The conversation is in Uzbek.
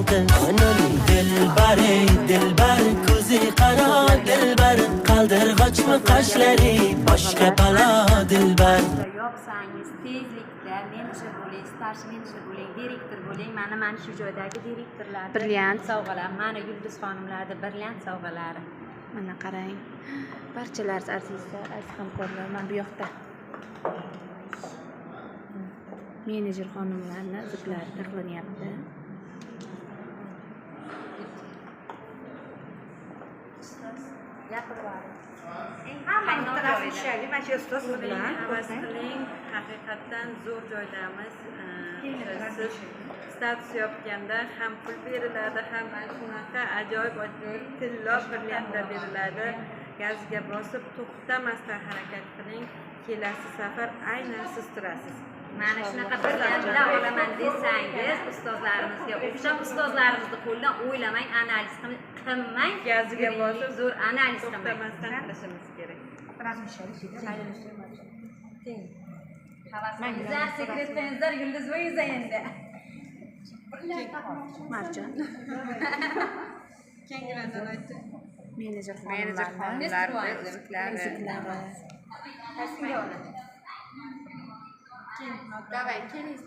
qil Onani dilbar ko'zi qaro dilbar qaldirg'ochmi qoshlari boshqa balo dilbar yopsangiz tezlikda menejer bo'ling, starshi menejer bo'ling, direktor bo'ling. Mana shu joydagi direktorlar Brilliant sovg'alar, mana Yulduz xonimlarning brilliant sovg'alari. mana qarang, barchalar azizlar, aziz hamkorlar, mana bu yoqda menejer xonimlarni iziklari taxlanyapti. Haqiqatdan zo'r joydamiz. Siz status yopganda ham pul beriladi, ham shunaqa ajoyib tillo brilliantlar beriladi. Gazga bosib to'xtamasdan harakat qiling. Kelasi safar aynan siz turasiz. Mana shunaqa brilliantlar olaman desangiz, ustozlarimizga o'xshab ustozlarimizni qo'ldan o'ylamang, analiz qilmang. Gazga bosib zo'r analiz qilmang. to'xtamasdan qilishimiz kerak. Havasingizlar, sekretlaringizlar Yulduz voyiza endi. Marjon menejer Menejer xonimlarni xonimlarni iziklari. iziklari Davay, keling.